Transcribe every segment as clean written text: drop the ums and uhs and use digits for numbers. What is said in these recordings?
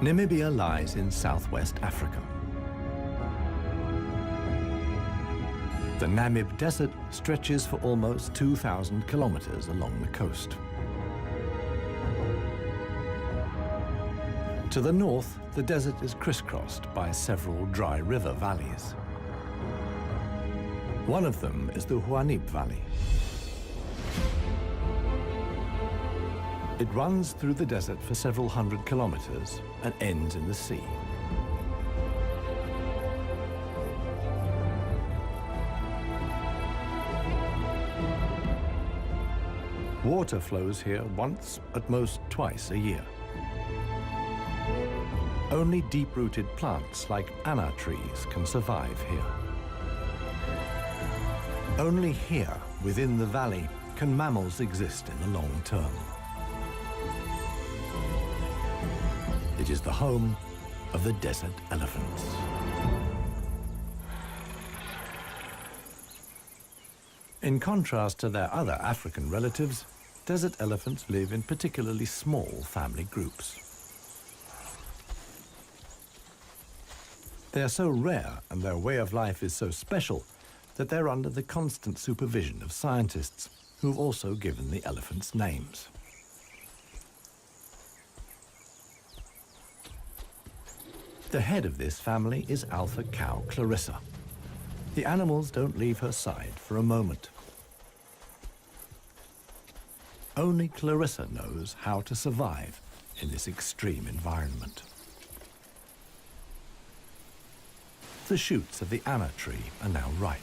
Namibia lies in southwest Africa. The Namib Desert stretches for almost 2,000 kilometers along the coast. To the north, the desert is crisscrossed by several dry river valleys. One of them is the Huanib Valley. It runs through the desert for several hundred kilometers and ends in the sea. Water flows here once, at most twice a year. Only deep-rooted plants like anna trees can survive here. Only here, within the valley, can mammals exist in the long term. It is the home of the desert elephants. In contrast to their other African relatives, desert elephants live in particularly small family groups. They are so rare and their way of life is so special that they're under the constant supervision of scientists who've also given the elephants names. The head of this family is alpha cow Clarissa. The animals don't leave her side for a moment. Only Clarissa knows how to survive in this extreme environment. The shoots of the anna tree are now ripe.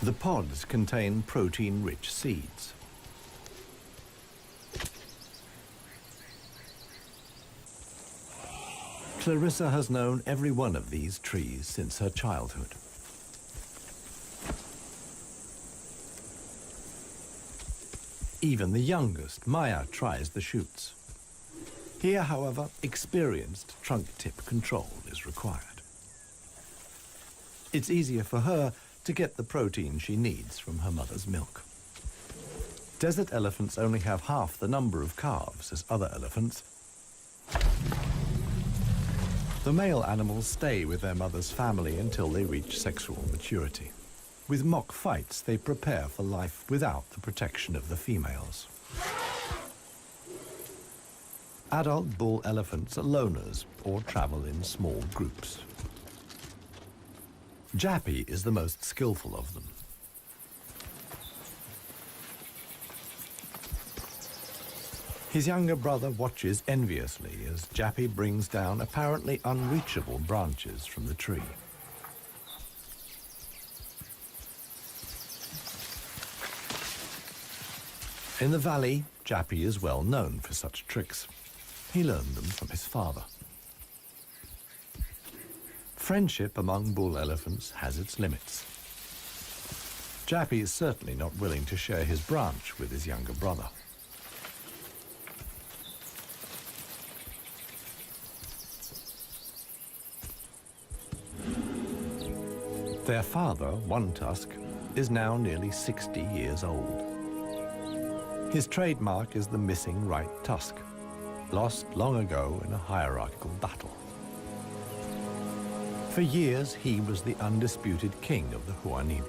The pods contain protein-rich seeds. Clarissa has known every one of these trees since her childhood. Even the youngest, Maya, tries the shoots. Here, however, experienced trunk tip control is required. It's easier for her to get the protein she needs from her mother's milk. Desert elephants only have half the number of calves as other elephants. The male animals stay with their mother's family until they reach sexual maturity. With mock fights, they prepare for life without the protection of the females. Adult bull elephants are loners or travel in small groups. Jappy is the most skillful of them. His younger brother watches enviously as Jappy brings down apparently unreachable branches from the tree. In the valley, Jappy is well known for such tricks. He learned them from his father. Friendship among bull elephants has its limits. Jappy is certainly not willing to share his branch with his younger brother. Their father, One Tusk, is now nearly 60 years old. His trademark is the missing right tusk, lost long ago in a hierarchical battle. For years, he was the undisputed king of the Huanib.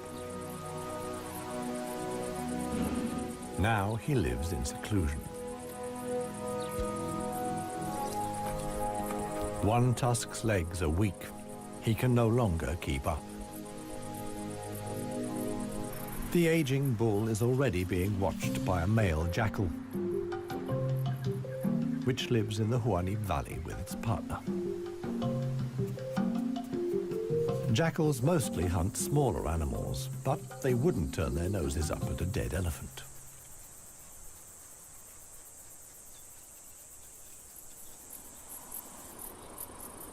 Now he lives in seclusion. One Tusk's legs are weak. He can no longer keep up. The aging bull is already being watched by a male jackal, which lives in the Huanib Valley with its partner. Jackals mostly hunt smaller animals, but they wouldn't turn their noses up at a dead elephant.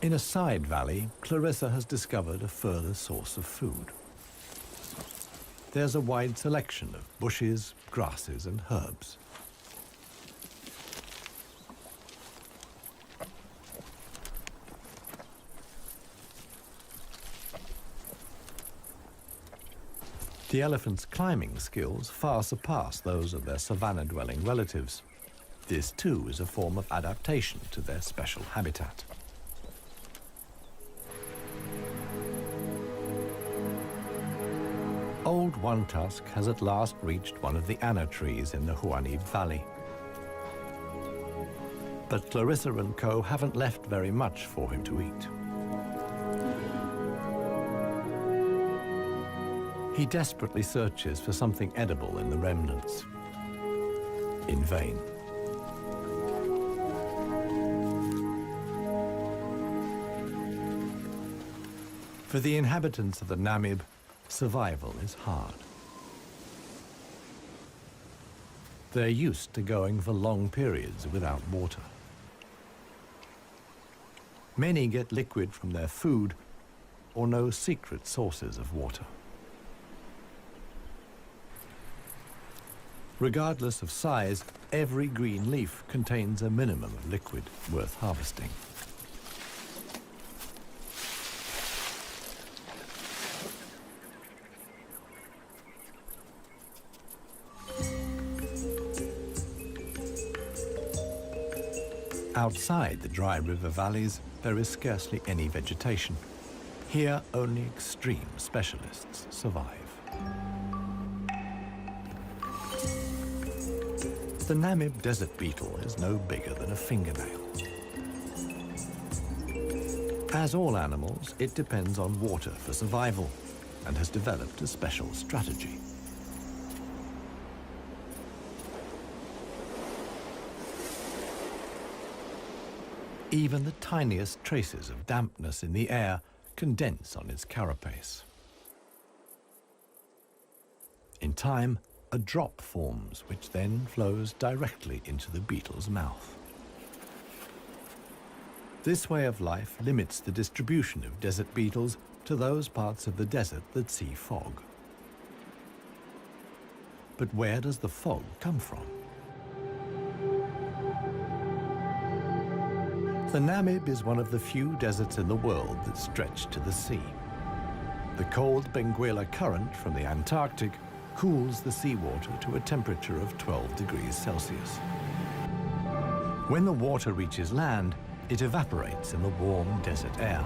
In a side valley, Clarissa has discovered a further source of food. There's a wide selection of bushes, grasses, and herbs. The elephants' climbing skills far surpass those of their savanna-dwelling relatives. This too is a form of adaptation to their special habitat. Old One Tusk has at last reached one of the anna trees in the Huanib Valley. But Clarissa and co haven't left very much for him to eat. He desperately searches for something edible in the remnants. In vain. For the inhabitants of the Namib, survival is hard. They're used to going for long periods without water. Many get liquid from their food or know secret sources of water. Regardless of size, every green leaf contains a minimum of liquid worth harvesting. Outside the dry river valleys, there is scarcely any vegetation. Here, only extreme specialists survive. The Namib desert beetle is no bigger than a fingernail. As all animals, it depends on water for survival and has developed a special strategy. Even the tiniest traces of dampness in the air condense on its carapace. In time, a drop forms, which then flows directly into the beetle's mouth. This way of life limits the distribution of desert beetles to those parts of the desert that see fog. But where does the fog come from? The Namib is one of the few deserts in the world that stretch to the sea. The cold Benguela current from the Antarctic cools the seawater to a temperature of 12 degrees Celsius. When the water reaches land, it evaporates in the warm desert air.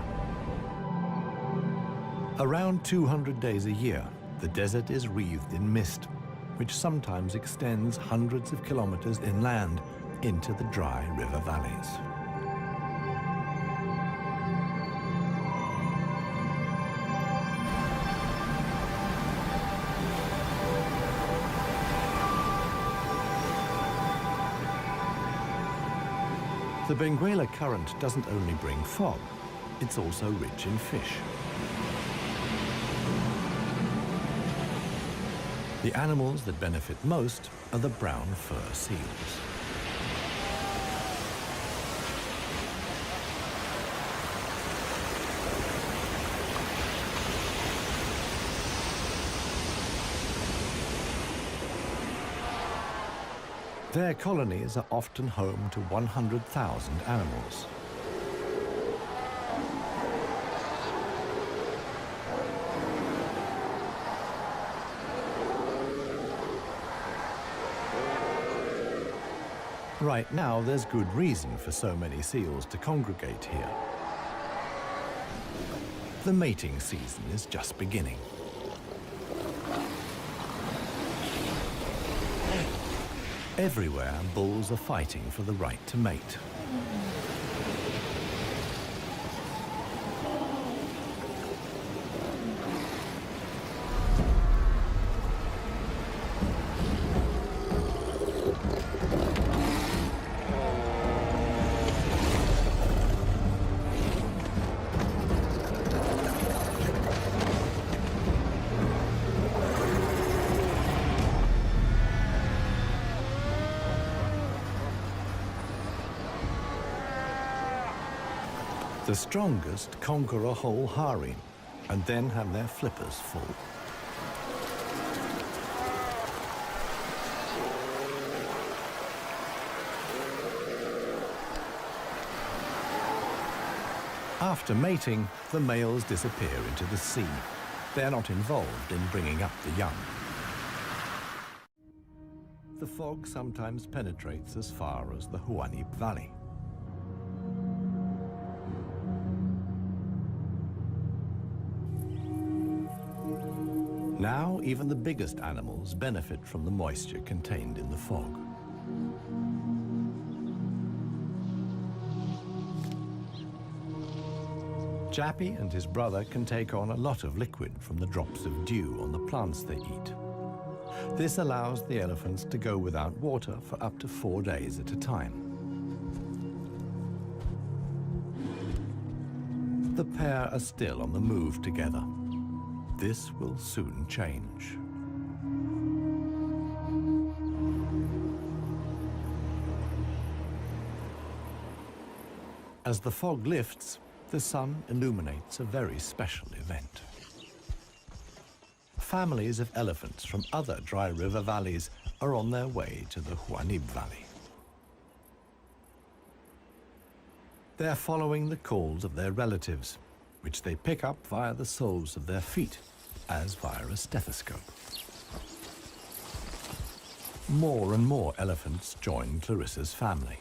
Around 200 days a year, the desert is wreathed in mist, which sometimes extends hundreds of kilometers inland into the dry river valleys. The Benguela current doesn't only bring fog, it's also rich in fish. The animals that benefit most are the brown fur seals. Their colonies are often home to 100,000 animals. Right now, there's good reason for so many seals to congregate here. The mating season is just beginning. Everywhere, bulls are fighting for the right to mate. The strongest conquer a whole harem and then have their flippers full. After mating, the males disappear into the sea. They're not involved in bringing up the young. The fog sometimes penetrates as far as the Huanib Valley. Now, even the biggest animals benefit from the moisture contained in the fog. Jappy and his brother can take on a lot of liquid from the drops of dew on the plants they eat. This allows the elephants to go without water for up to 4 days at a time. The pair are still on the move together. This will soon change. As the fog lifts, the sun illuminates a very special event. Families of elephants from other dry river valleys are on their way to the Huanib Valley. They're following the calls of their relatives, which they pick up via the soles of their feet, as via a stethoscope. More and more elephants join Clarissa's family.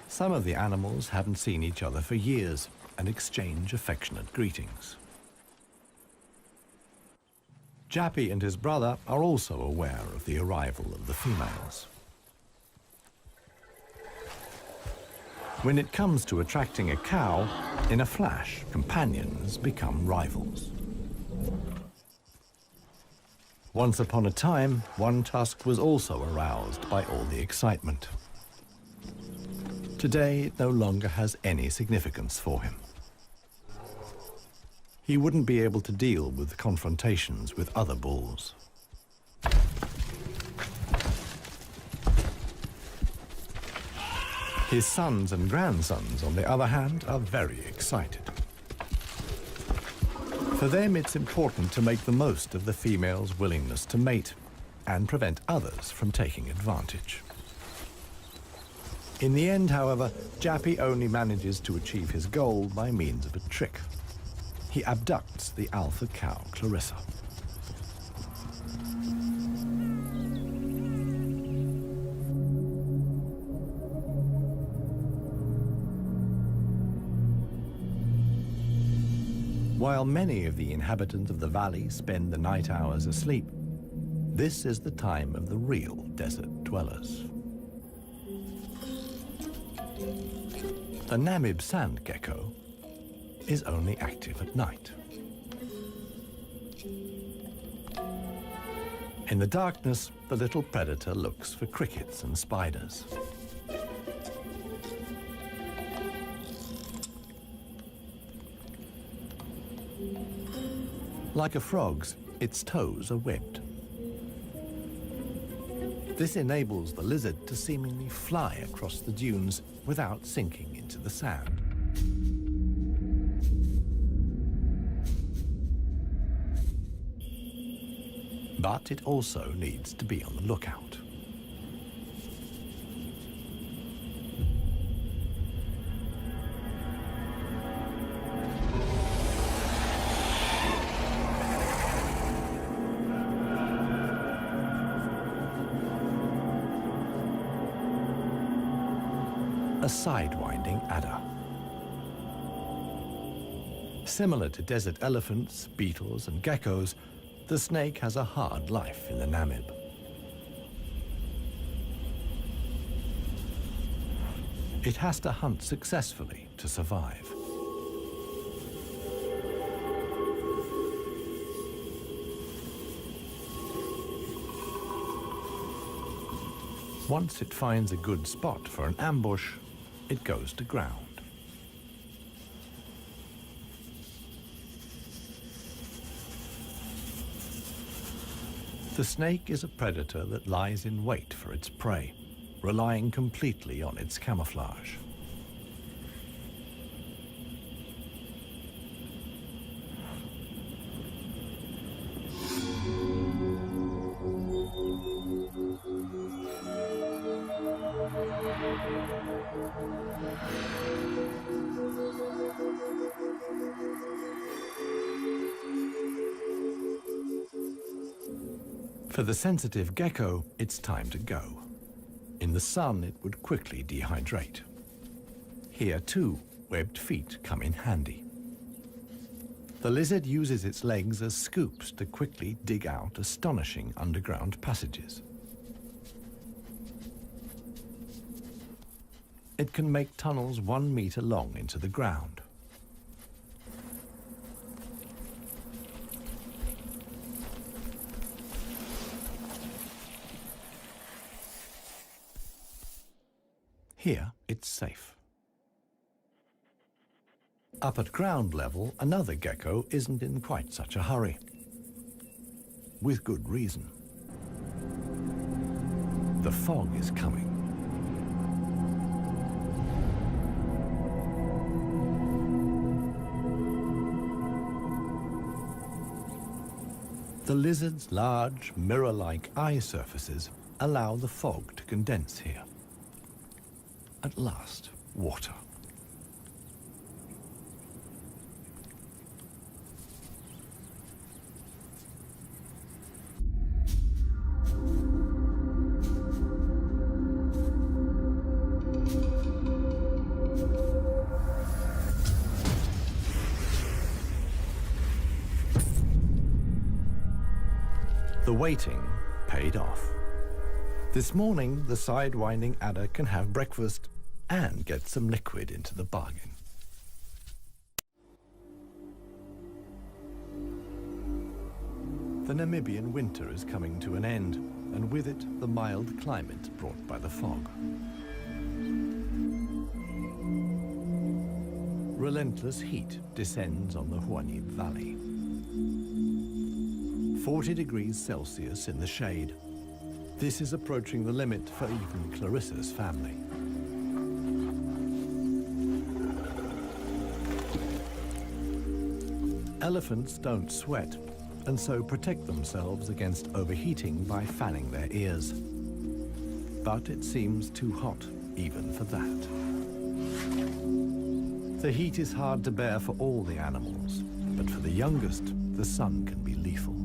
Some of the animals haven't seen each other for years and exchange affectionate greetings. Jappy and his brother are also aware of the arrival of the females. When it comes to attracting a cow, in a flash, companions become rivals. Once upon a time, one tusk was also aroused by all the excitement. Today, it no longer has any significance for him. He wouldn't be able to deal with confrontations with other bulls. His sons and grandsons, on the other hand, are very excited. For them, it's important to make the most of the female's willingness to mate and prevent others from taking advantage. In the end, however, Jappy only manages to achieve his goal by means of a trick. He abducts the alpha cow, Clarissa. While many of the inhabitants of the valley spend the night hours asleep, this is the time of the real desert dwellers. The Namib sand gecko is only active at night. In the darkness, the little predator looks for crickets and spiders. Like a frog's, its toes are webbed. This enables the lizard to seemingly fly across the dunes without sinking into the sand. But it also needs to be on the lookout. A sidewinding adder. Similar to desert elephants, beetles, and geckos, the snake has a hard life in the Namib. It has to hunt successfully to survive. Once it finds a good spot for an ambush, it goes to ground. The snake is a predator that lies in wait for its prey, relying completely on its camouflage. For the sensitive gecko, it's time to go. In the sun, it would quickly dehydrate. Here, too, webbed feet come in handy. The lizard uses its legs as scoops to quickly dig out astonishing underground passages. It can make tunnels 1 meter long into the ground. Here, it's safe. Up at ground level, another gecko isn't in quite such a hurry. With good reason. The fog is coming. The lizard's large, mirror-like eye surfaces allow the fog to condense here. At last, water. The waiting paid off. This morning, the sidewinding adder can have breakfast and get some liquid into the bargain. The Namibian winter is coming to an end, and with it, the mild climate brought by the fog. Relentless heat descends on the Huanib Valley. 40 degrees Celsius in the shade. This is approaching the limit for even Clarissa's family. Elephants don't sweat, and so protect themselves against overheating by fanning their ears. But it seems too hot, even for that. The heat is hard to bear for all the animals, but for the youngest, the sun can be lethal.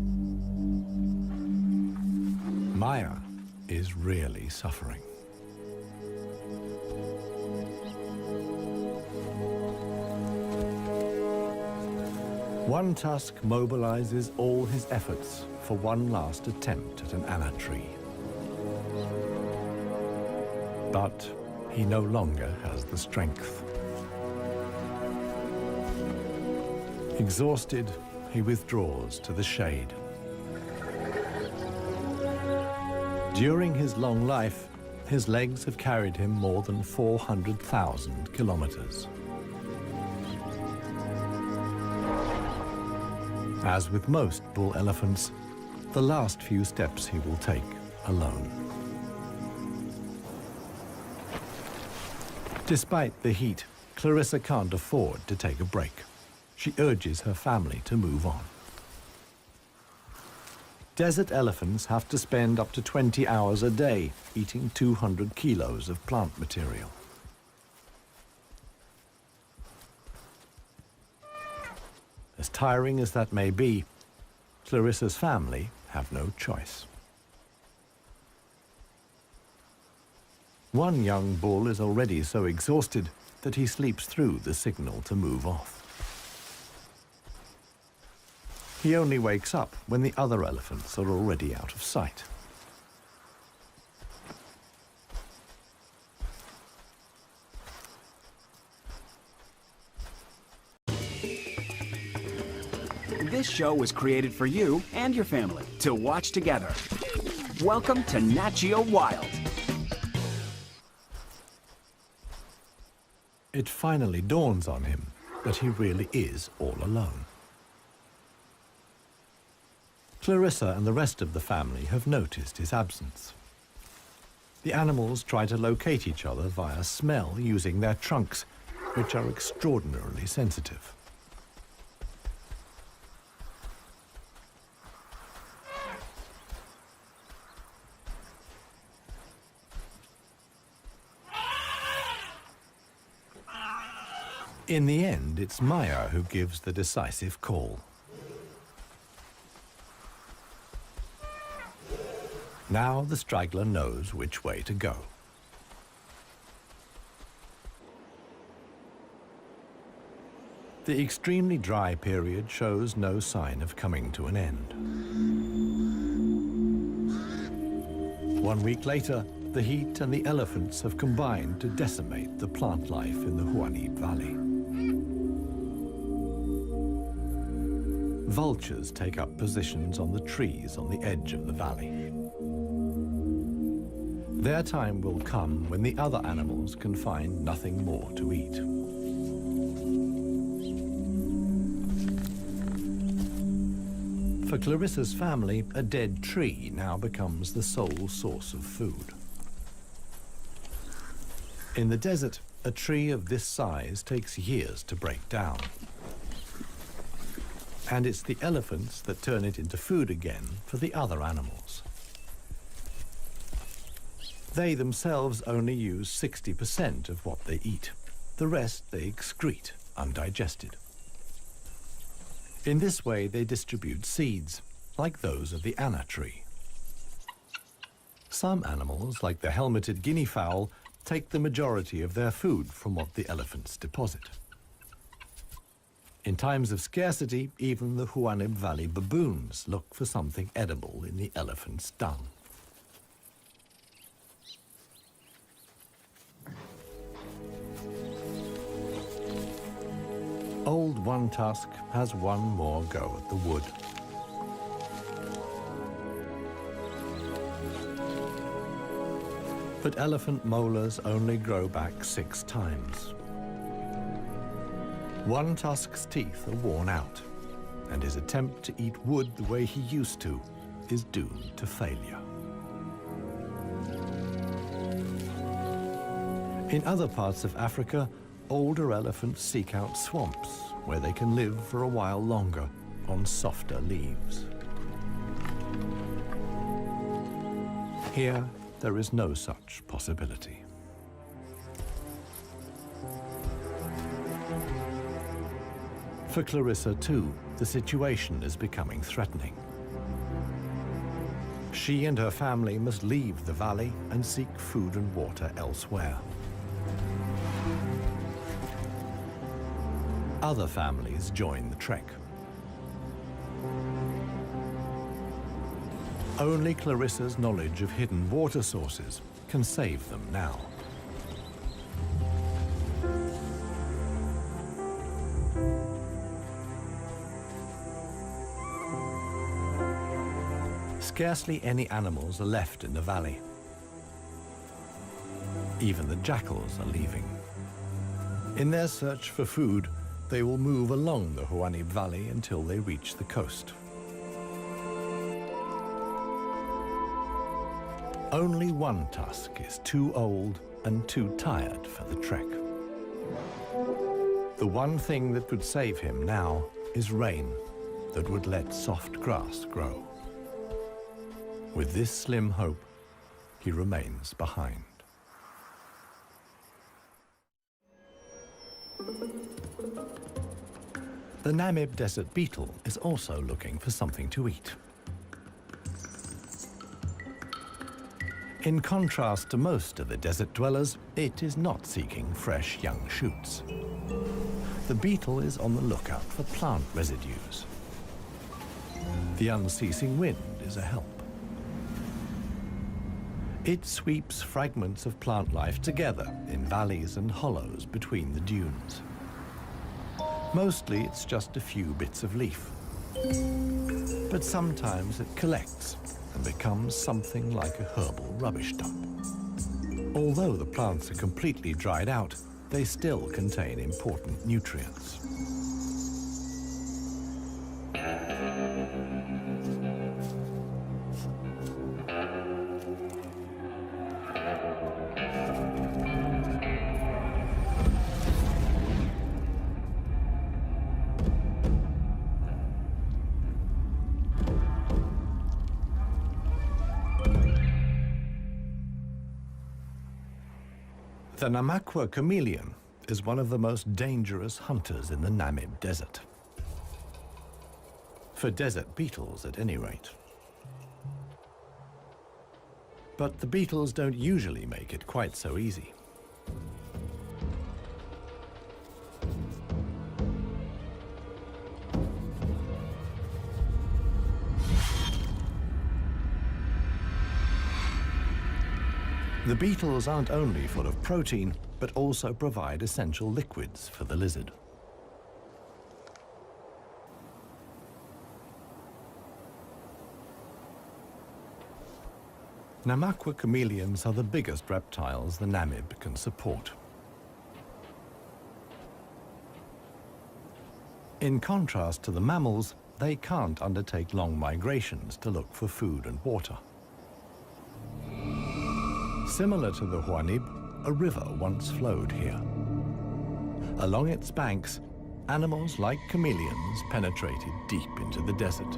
Maya is really suffering. One tusk mobilizes all his efforts for one last attempt at an anna tree. But he no longer has the strength. Exhausted, he withdraws to the shade. During his long life, his legs have carried him more than 400,000 kilometers. As with most bull elephants, the last few steps he will take alone. Despite the heat, Clarissa can't afford to take a break. She urges her family to move on. Desert elephants have to spend up to 20 hours a day eating 200 kilos of plant material. As tiring as that may be, Clarissa's family have no choice. One young bull is already so exhausted that he sleeps through the signal to move off. He only wakes up when the other elephants are already out of sight. This show was created for you and your family to watch together. Welcome to Nat Geo Wild. It finally dawns on him that he really is all alone. Clarissa and the rest of the family have noticed his absence. The animals try to locate each other via smell using their trunks, which are extraordinarily sensitive. In the end, it's Maya who gives the decisive call. Now the straggler knows which way to go. The extremely dry period shows no sign of coming to an end. 1 week later, the heat and the elephants have combined to decimate the plant life in the Huanim Valley. Vultures take up positions on the trees on the edge of the valley. Their time will come when the other animals can find nothing more to eat. For Clarissa's family, a dead tree now becomes the sole source of food. In the desert, a tree of this size takes years to break down. And it's the elephants that turn it into food again for the other animals. They themselves only use 60% of what they eat. The rest they excrete undigested. In this way, they distribute seeds, like those of the anna tree. Some animals, like the helmeted guinea fowl, take the majority of their food from what the elephants deposit. In times of scarcity, even the Huanim Valley baboons look for something edible in the elephant's dung. Old One Tusk has one more go at the wood. But elephant molars only grow back 6 times. One Tusk's teeth are worn out, and his attempt to eat wood the way he used to is doomed to failure. In other parts of Africa, older elephants seek out swamps where they can live for a while longer on softer leaves. Here, there is no such possibility. For Clarissa, too, the situation is becoming threatening. She and her family must leave the valley and seek food and water elsewhere. Other families join the trek. Only Clarissa's knowledge of hidden water sources can save them now. Scarcely any animals are left in the valley. Even the jackals are leaving. In their search for food, they will move along the Huanim Valley until they reach the coast. Only One Tusk is too old and too tired for the trek. The one thing that could save him now is rain that would let soft grass grow. With this slim hope, he remains behind. The Namib desert beetle is also looking for something to eat. In contrast to most of the desert dwellers, it is not seeking fresh young shoots. The beetle is on the lookout for plant residues. The unceasing wind is a help. It sweeps fragments of plant life together in valleys and hollows between the dunes. Mostly it's just a few bits of leaf. But sometimes it collects and becomes something like a herbal rubbish dump. Although the plants are completely dried out, they still contain important nutrients. The Namakwa chameleon is one of the most dangerous hunters in the Namib desert. For desert beetles, at any rate. But the beetles don't usually make it quite so easy. The beetles aren't only full of protein, but also provide essential liquids for the lizard. Namaqua chameleons are the biggest reptiles the Namib can support. In contrast to the mammals, they can't undertake long migrations to look for food and water. Similar to the Huanib, a river once flowed here. Along its banks, animals like chameleons penetrated deep into the desert.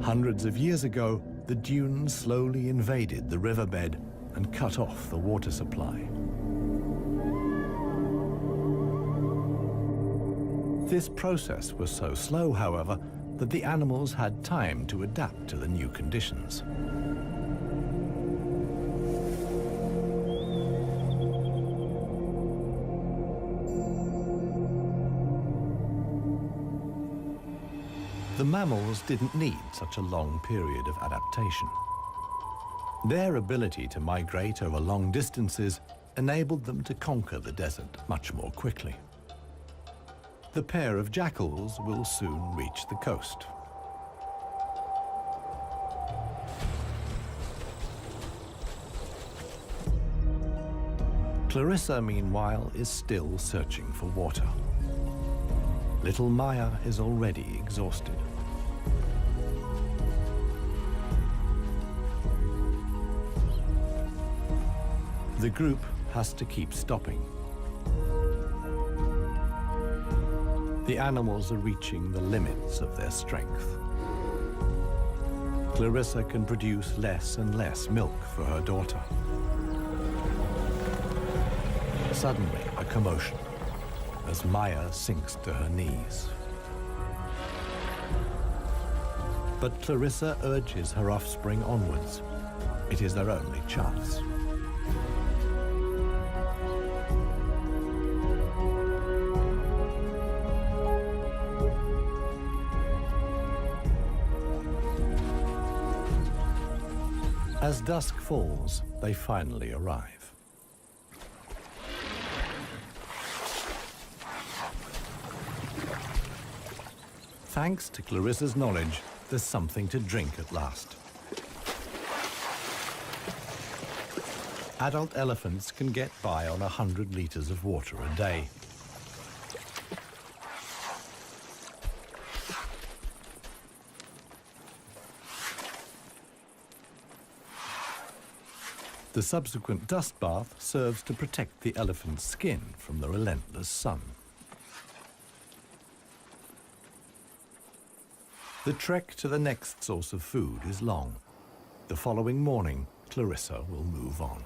Hundreds of years ago, the dunes slowly invaded the riverbed and cut off the water supply. This process was so slow, however, that the animals had time to adapt to the new conditions. The mammals didn't need such a long period of adaptation. Their ability to migrate over long distances enabled them to conquer the desert much more quickly. The pair of jackals will soon reach the coast. Clarissa, meanwhile, is still searching for water. Little Maya is already exhausted. The group has to keep stopping. The animals are reaching the limits of their strength. Clarissa can produce less and less milk for her daughter. Suddenly, a commotion as Maya sinks to her knees. But Clarissa urges her offspring onwards. It is their only chance. As dusk falls, they finally arrive. Thanks to Clarissa's knowledge, there's something to drink at last. Adult elephants can get by on 100 liters of water a day. The subsequent dust bath serves to protect the elephant's skin from the relentless sun. The trek to the next source of food is long. The following morning, Clarissa will move on.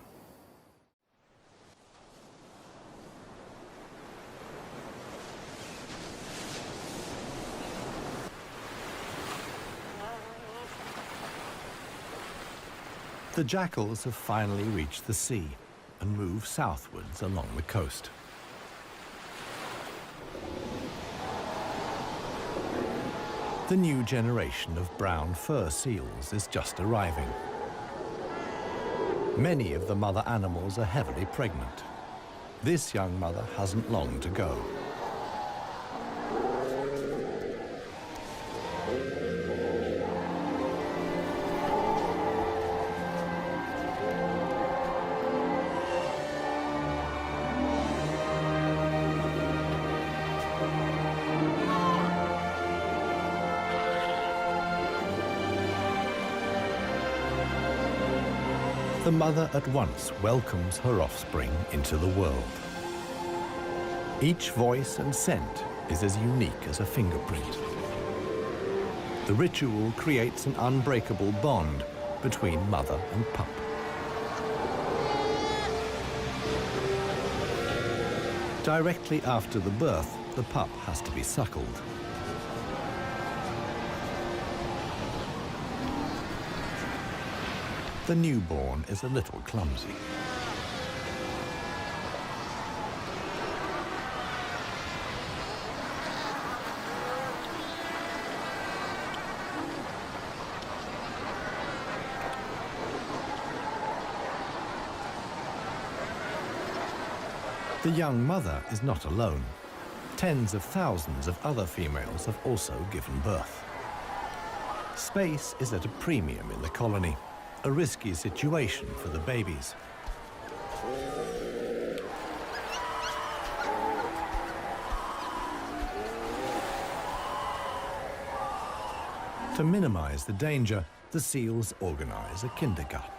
The jackals have finally reached the sea and move southwards along the coast. The new generation of brown fur seals is just arriving. Many of the mother animals are heavily pregnant. This young mother hasn't long to go. The mother at once welcomes her offspring into the world. Each voice and scent is as unique as a fingerprint. The ritual creates an unbreakable bond between mother and pup. Directly after the birth, the pup has to be suckled. The newborn is a little clumsy. The young mother is not alone. Tens of thousands of other females have also given birth. Space is at a premium in the colony, a risky situation for the babies. To minimize the danger, the seals organize a kindergarten.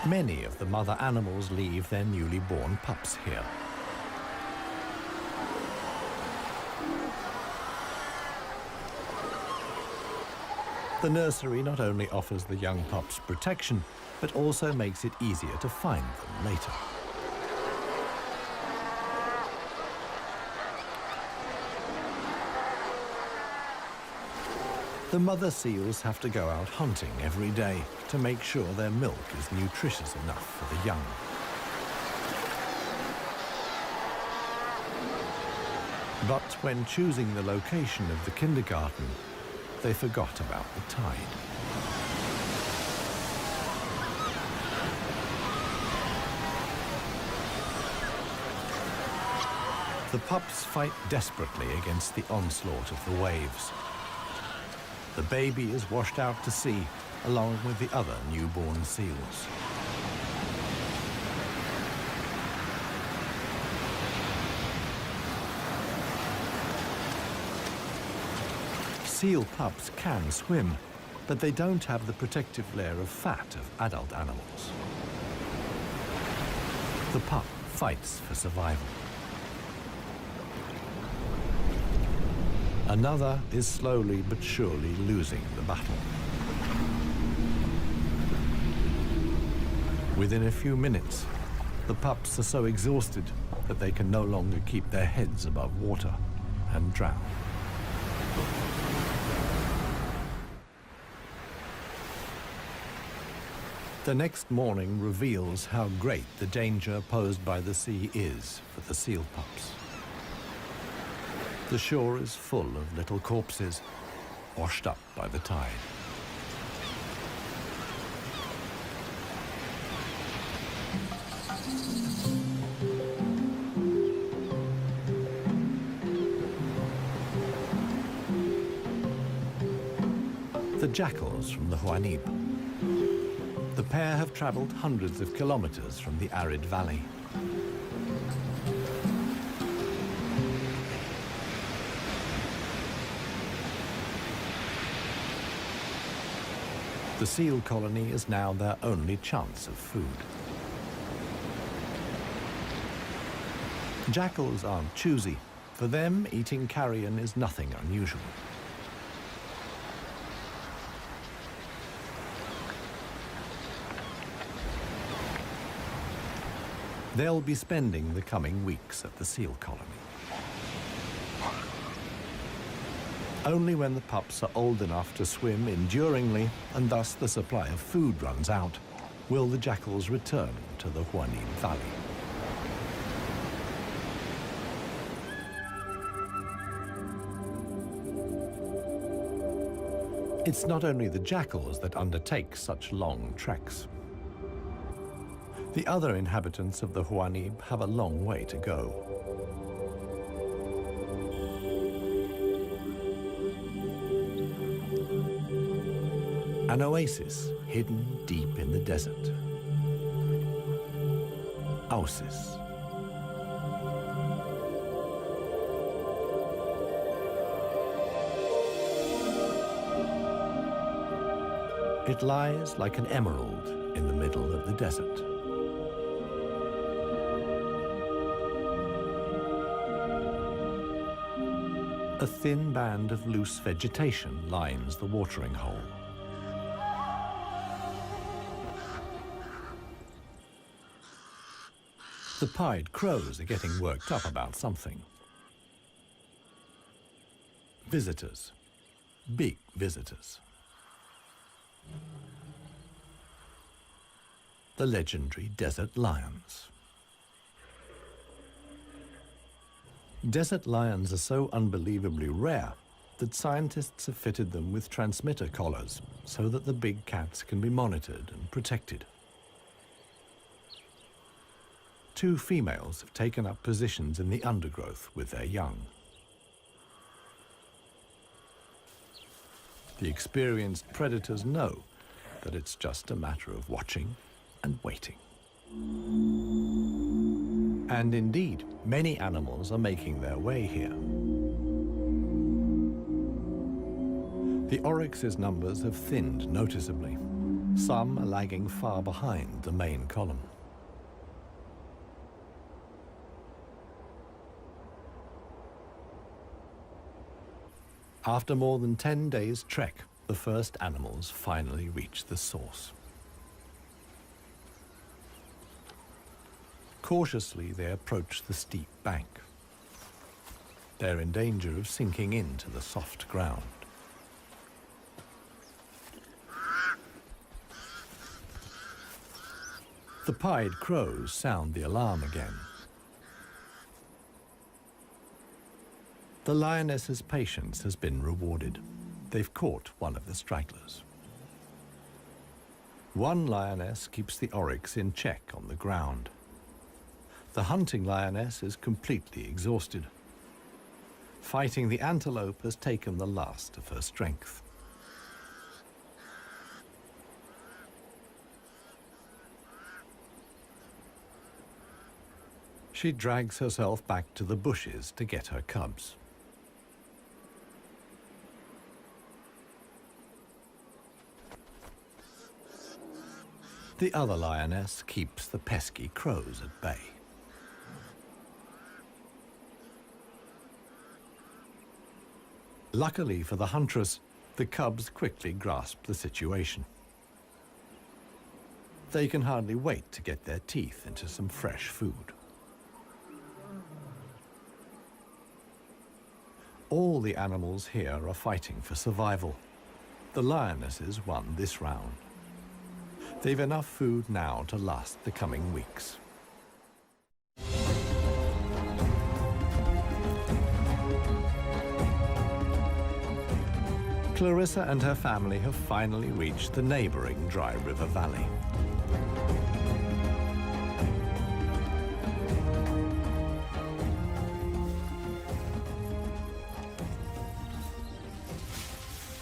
Many of the mother animals leave their newly born pups here. The nursery not only offers the young pups protection, but also makes it easier to find them later. The mother seals have to go out hunting every day to make sure their milk is nutritious enough for the young. But when choosing the location of the kindergarten, they forgot about the tide. The pups fight desperately against the onslaught of the waves. The baby is washed out to sea, along with the other newborn seals. Seal pups can swim, but they don't have the protective layer of fat of adult animals. The pup fights for survival. Another is slowly but surely losing the battle. Within a few minutes, the pups are so exhausted that they can no longer keep their heads above water and drown. The next morning reveals how great the danger posed by the sea is for the seal pups. The shore is full of little corpses, washed up by the tide. The jackals from the Huanib. The pair have traveled hundreds of kilometers from the arid valley. The seal colony is now their only chance of food. Jackals aren't choosy. For them, eating carrion is nothing unusual. They'll be spending the coming weeks at the seal colony. Only when the pups are old enough to swim enduringly, and thus the supply of food runs out, will the jackals return to the Huanib Valley. It's not only the jackals that undertake such long treks. The other inhabitants of the Huanib have a long way to go. An oasis hidden deep in the desert. Oasis. It lies like an emerald in the middle of the desert. A thin band of loose vegetation lines the watering hole. The pied crows are getting worked up about something. Visitors. Big visitors. the legendary desert lions. Desert lions are so unbelievably rare that scientists have fitted them with transmitter collars so that the big cats can be monitored and protected. Two females have taken up positions in the undergrowth with their young. The experienced predators know that it's just a matter of watching and waiting. And indeed, many animals are making their way here. The oryx's numbers have thinned noticeably. Some are lagging far behind the main column. After more than 10 days' trek, the first animals finally reach the source. Cautiously, they approach the steep bank. They're in danger of sinking into the soft ground. The pied crows sound the alarm again. The lioness's patience has been rewarded. They've caught one of the stragglers. One lioness keeps the oryx in check on the ground. The hunting lioness is completely exhausted. Fighting the antelope has taken the last of her strength. She drags herself back to the bushes to get her cubs. The other lioness keeps the pesky crows at bay. Luckily for the huntress, the cubs quickly grasp the situation. They can hardly wait to get their teeth into some fresh food. All the animals here are fighting for survival. The lionesses won this round. They've enough food now to last the coming weeks. Clarissa and her family have finally reached the neighboring Dry River Valley.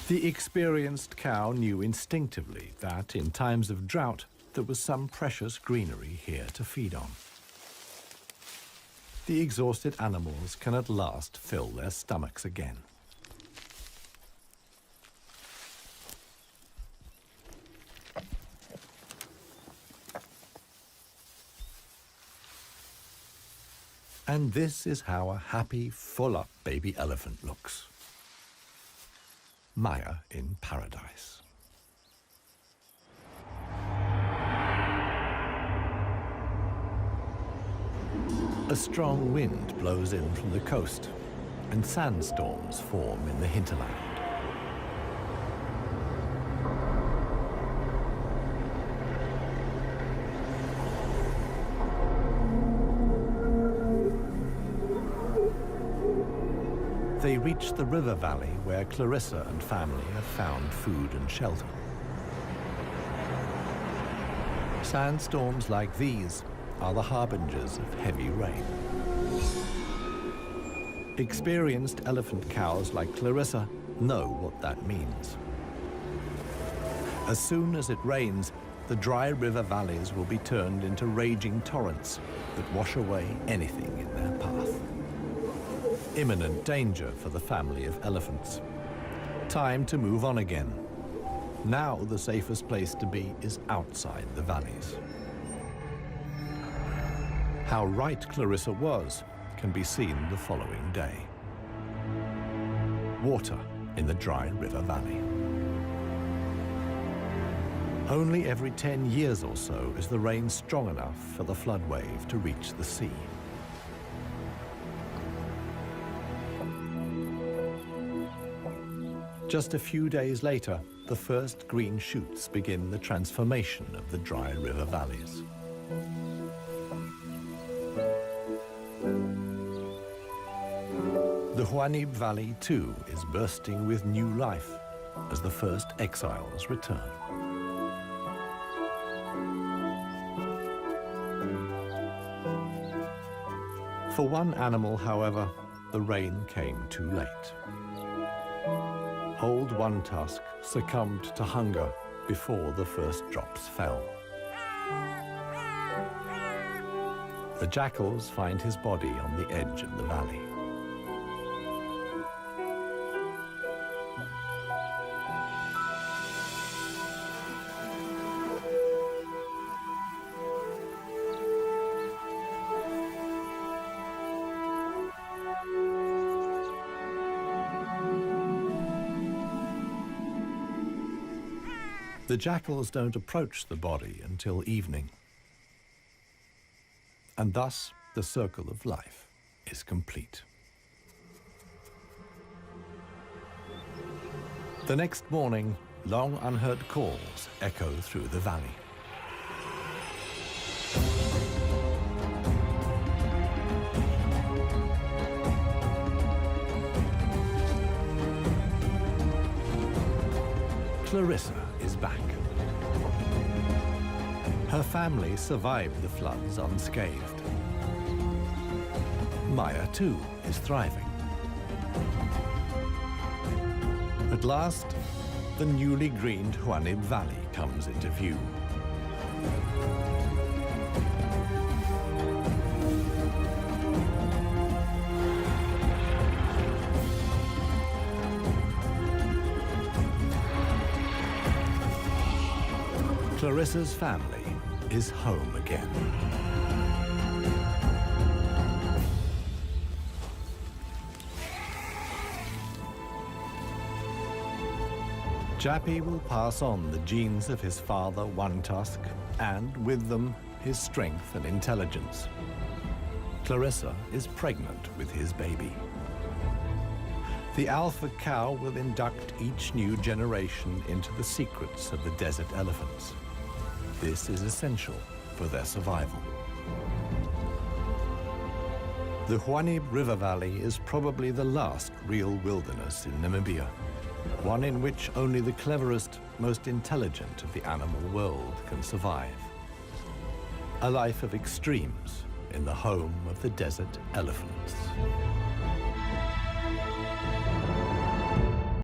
The experienced cow knew instinctively that in times of drought, there was some precious greenery here to feed on. The exhausted animals can at last fill their stomachs again. And this is how a happy, full-up baby elephant looks. Maya in paradise. A strong wind blows in from the coast, and sandstorms form in the hinterland. They reach the river valley where Clarissa and family have found food and shelter. Sandstorms like these are the harbingers of heavy rain. Experienced elephant cows like Clarissa know what that means. As soon as it rains, the dry river valleys will be turned into raging torrents that wash away anything in their path. Imminent danger for the family of elephants. Time to move on again. Now the safest place to be is outside the valleys. How right Clarissa was can be seen the following day. Water in the Dry River Valley. Only every 10 years or so is the rain strong enough for the flood wave to reach the sea. Just a few days later, the first green shoots begin the transformation of the dry river valleys. The Huanib Valley, too, is bursting with new life as the first exiles return. For one animal, however, the rain came too late. Old One Tusk succumbed to hunger before the first drops fell. The jackals find his body on the edge of the valley. The jackals don't approach the body until evening. And thus, the circle of life is complete. The next morning, long unheard calls echo through the valley. Clarissa is back. Her family survived the floods unscathed. Maya, too, is thriving. At last, the newly greened Huanib Valley comes into view. Clarissa's family is home again. Jappy will pass on the genes of his father, One Tusk, and with them, his strength and intelligence. Clarissa is pregnant with his baby. The alpha cow will induct each new generation into the secrets of the desert elephants. This is essential for their survival. The Huanib River Valley is probably the last real wilderness in Namibia, one in which only the cleverest, most intelligent of the animal world can survive. A life of extremes in the home of the desert elephants.